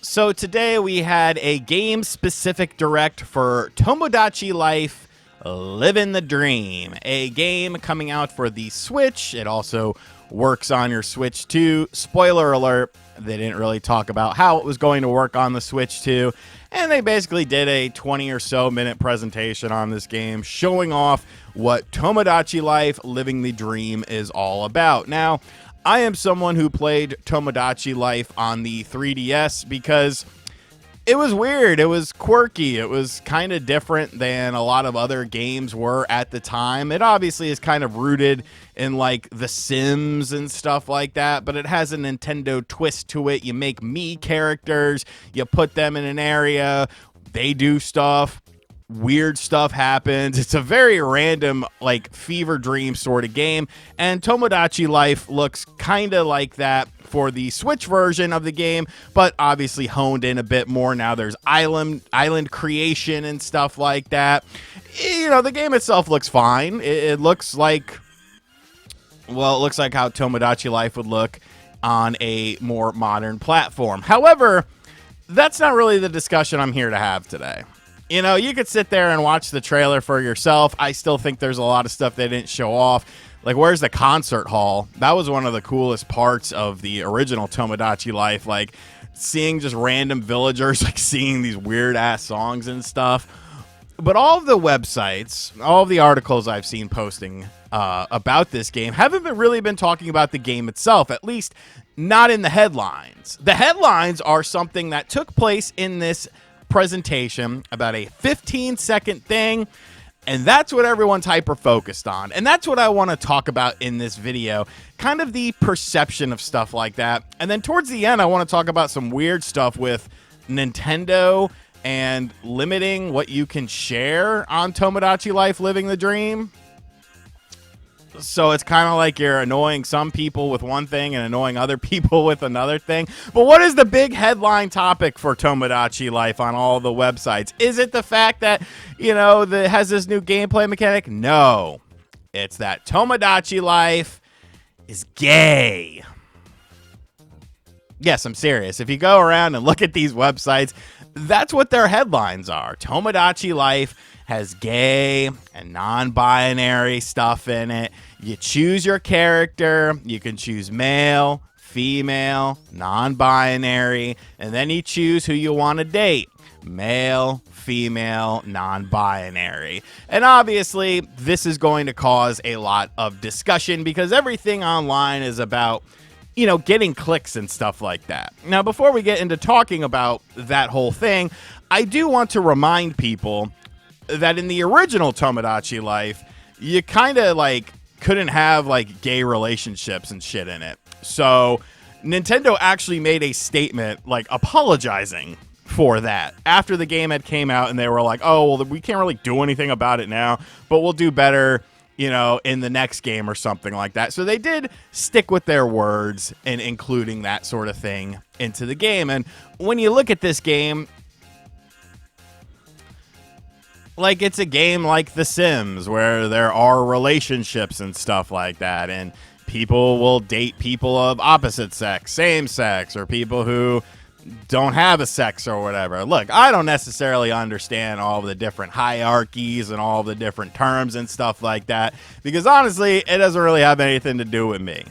So today we had a game-specific direct for Tomodachi Life, Living the Dream, a game coming out for the Switch. It also works on your Switch too. Spoiler alert, they didn't really talk about how it was going to work on the Switch too. And they basically did a 20 or so minute presentation on this game showing off what Tomodachi Life, Living the Dream is all about. Now, I am someone who played Tomodachi Life on the 3DS because it was weird. It was quirky. It was kind of different than a lot of other games were at the time. It obviously is kind of rooted in like The Sims and stuff like that, but it has a Nintendo twist to it. You make Mii characters, you put them in an area, they do stuff. Weird stuff happens. It's a very random, like, fever dream sort of game, and Tomodachi Life looks kind of like that for the Switch version of the game, but obviously honed in a bit more. Now there's island creation and stuff like that. You know, the game itself looks fine. It looks like, well, it looks like how Tomodachi Life would look on a more modern platform. However, that's not really the discussion I'm here to have today. You know, you could sit there and watch the trailer for yourself. I still think there's a lot of stuff they didn't show off. Like, where's the concert hall? That was one of the coolest parts of the original Tomodachi Life. Like, seeing just random villagers, like, singing these weird-ass songs and stuff. But all of the websites, all of the articles I've seen posting about this game haven't really been talking about the game itself, at least not in the headlines. The headlines are something that took place in this presentation, about a 15-second thing, and that's what everyone's hyper-focused on. And that's what I want to talk about in this video, kind of the perception of stuff like that. And then towards the end, I want to talk about some weird stuff with Nintendo and limiting what you can share on Tomodachi Life Living the Dream. So it's kind of like you're annoying some people with one thing and annoying other people with another thing. But what is the big headline topic for Tomodachi Life on all the websites? Is it the fact that, you know, it has this new gameplay mechanic? No. It's that Tomodachi Life is gay. Yes, I'm serious. If you go around and look at these websites, that's what their headlines are. Tomodachi Life has gay and non-binary stuff in it. You choose your character. You can choose male, female, non-binary, and then you choose who you want to date. Male, female, non-binary. And obviously, this is going to cause a lot of discussion because everything online is about, you know, getting clicks and stuff like that. Now, before we get into talking about that whole thing, I do want to remind people that in the original Tomodachi Life, you kind of like couldn't have like gay relationships and shit in it. So Nintendo actually made a statement like apologizing for that after the game had came out, and they were like, oh, well, we can't really do anything about it now, but we'll do better, you know, in the next game or something like that. So they did stick with their words and including that sort of thing into the game. And when you look at this game, like, it's a game like The Sims where there are relationships and stuff like that, and people will date people of opposite sex, same sex, or people who don't have a sex or whatever. Look, I don't necessarily understand all the different hierarchies and all the different terms and stuff like that, because honestly, it doesn't really have anything to do with me.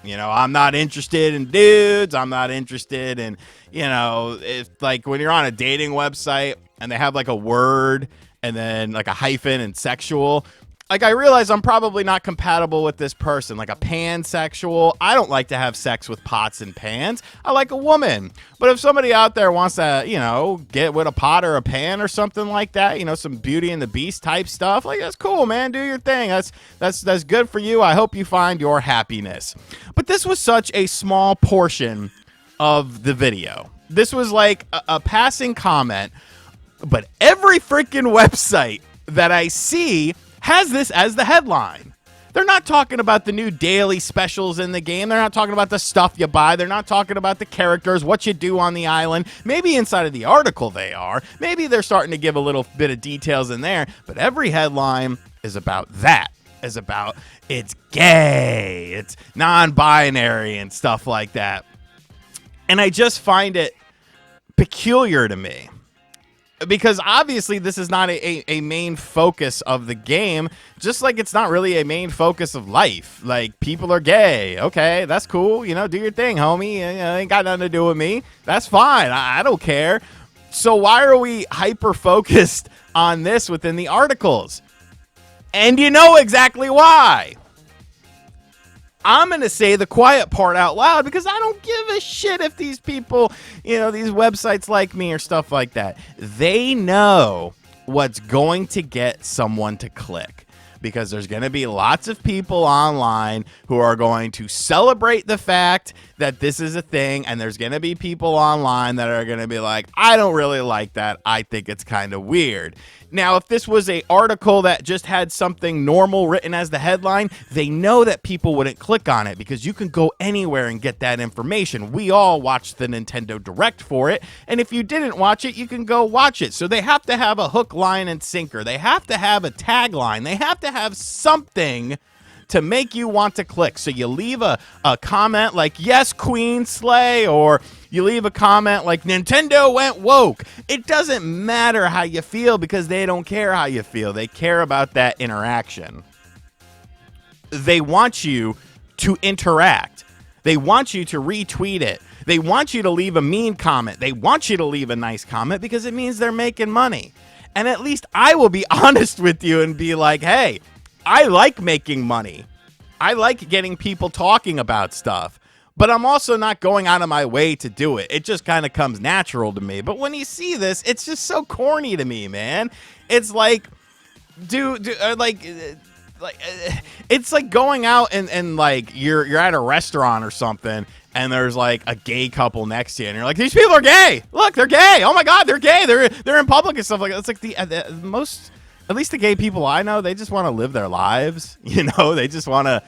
You know, I'm not interested in dudes. I'm not interested in, you know, if like when you're on a dating website and they have like a word and then like a hyphen and sexual, like I realize I'm probably not compatible with this person. Like a pansexual, I don't like to have sex with pots and pans. I like a woman. But if somebody out there wants to, you know, get with a pot or a pan or something like that, you know, some Beauty and the Beast type stuff, like that's cool, man. Do your thing. That's good for you. I hope you find your happiness. But this was such a small portion of the video. This was like a passing comment. But every freaking website that I see has this as the headline. They're not talking about the new daily specials in the game. They're not talking about the stuff you buy. They're not talking about the characters, what you do on the island. Maybe inside of the article they are. Maybe they're starting to give a little bit of details in there. But every headline is about that. Is about it's gay, it's non-binary and stuff like that. And I just find it peculiar to me. Because obviously this is not a main focus of the game, just like it's not really a main focus of life. Like, people are gay. Okay, that's cool. You know, do your thing, homie. You know, ain't got nothing to do with me. That's fine. I don't care. So why are we hyper-focused on this within the articles? And you know exactly why. I'm going to say the quiet part out loud because I don't give a shit if these people, you know, these websites like me or stuff like that. They know what's going to get someone to click. Because there's going to be lots of people online who are going to celebrate the fact that this is a thing. And there's going to be people online that are going to be like, I don't really like that. I think it's kind of weird. Now, if this was an article that just had something normal written as the headline, they know that people wouldn't click on it because you can go anywhere and get that information. We all watched the Nintendo Direct for it. And if you didn't watch it, you can go watch it. So they have to have a hook, line, and sinker. They have to have a tagline. They have to have something to make you want to click. So you leave a comment like, yes, Queen Slay, or you leave a comment like, Nintendo went woke. It doesn't matter how you feel because they don't care how you feel. They care about that interaction. They want you to interact. They want you to retweet it. They want you to leave a mean comment. They want you to leave a nice comment because it means they're making money. And at least I will be honest with you and be like, hey, I like making money. I like getting people talking about stuff, but I'm also not going out of my way to do it. It just kind of comes natural to me. But when you see this, it's just so corny to me, man. It's like, it's like going out and like you're at a restaurant or something, and there's like a gay couple next to you, and you're like, these people are gay. Look, they're gay. Oh my God, they're gay. They're in public and stuff like that. It's like the most. At least the gay people I know, they just want to live their lives. You know, they just want to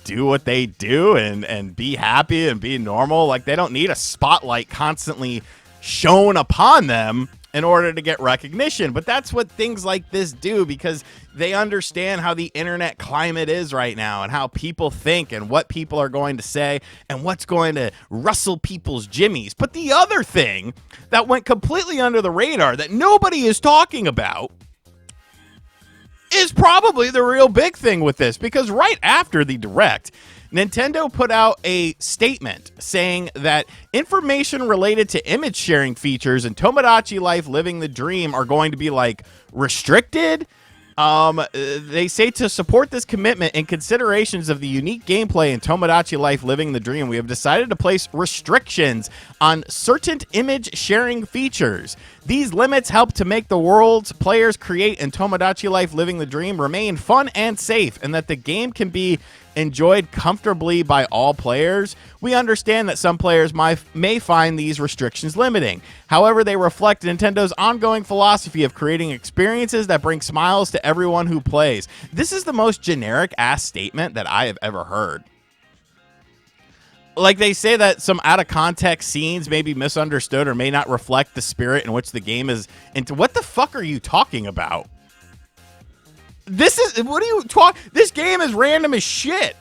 do what they do and be happy and be normal. Like, they don't need a spotlight constantly shown upon them in order to get recognition. But that's what things like this do, because they understand how the internet climate is right now and how people think and what people are going to say and what's going to rustle people's jimmies. But the other thing that went completely under the radar that nobody is talking about is probably the real big thing with this, because right after the Direct, Nintendo put out a statement saying that information related to image sharing features and Tomodachi Life Living the Dream are going to be like restricted. They say to support this commitment and considerations of the unique gameplay in Tomodachi Life Living the Dream, we have decided to place restrictions on certain image sharing features. These limits help to make the worlds players create in Tomodachi Life Living the Dream remain fun and safe, and that the game can be enjoyed comfortably by all players. We understand that some players may find these restrictions limiting. However, they reflect Nintendo's ongoing philosophy of creating experiences that bring smiles to everyone who plays. This is the most generic-ass statement that I have ever heard. Like, they say that some out-of-context scenes may be misunderstood or may not reflect the spirit in which the game is into. What the fuck are you talking about? This game is random as shit.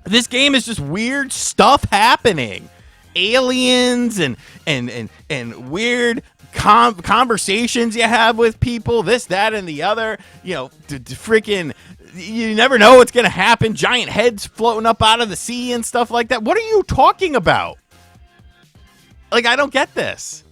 This game is just weird stuff happening. Aliens and weird conversations you have with people, this, that, and the other. You know, freaking, you never know what's going to happen. Giant heads floating up out of the sea and stuff like that. What are you talking about? Like, I don't get this.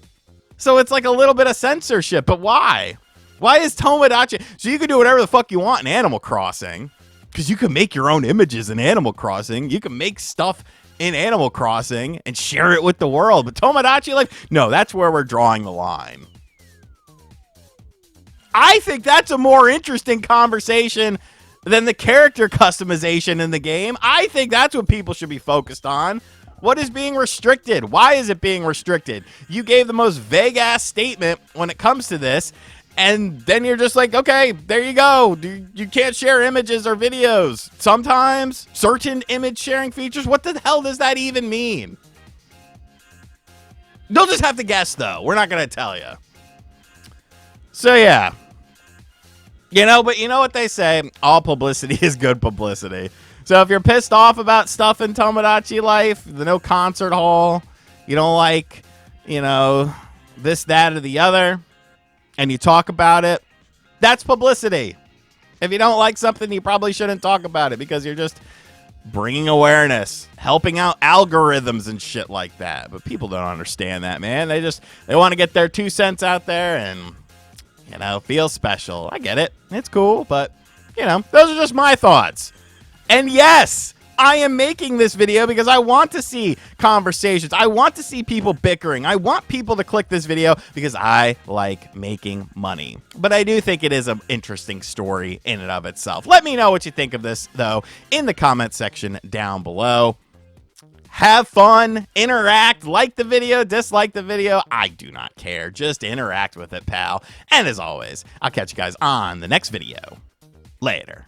So it's like a little bit of censorship, but why? Why is Tomodachi? So you can do whatever the fuck you want in Animal Crossing, because you can make your own images in Animal Crossing. You can make stuff in Animal Crossing and share it with the world. But Tomodachi Life, no, that's where we're drawing the line. I think that's a more interesting conversation than the character customization in the game. I think that's what people should be focused on. What is being restricted? Why is it being restricted? You gave the most vague-ass statement when it comes to this. And then you're just like, okay, there you go. You can't share images or videos. Sometimes certain image sharing features. What the hell does that even mean? You'll just have to guess, though. We're not going to tell you. So, yeah. You know, but you know what they say? All publicity is good publicity. So if you're pissed off about stuff in Tomodachi Life, the no concert hall, you don't like this, that, or the other, and you talk about it, that's publicity. If you don't like something, you probably shouldn't talk about it because you're just bringing awareness, helping out algorithms and shit like that. But people don't understand that, man. They want to get their 2 cents out there and, feel special. I get it. It's cool, but, those are just my thoughts. And yes, I am making this video because I want to see conversations. I want to see people bickering. I want people to click this video because I like making money. But I do think it is an interesting story in and of itself. Let me know what you think of this, though, in the comment section down below. Have fun, interact, like the video, dislike the video. I do not care. Just interact with it, pal. And as always, I'll catch you guys on the next video. Later.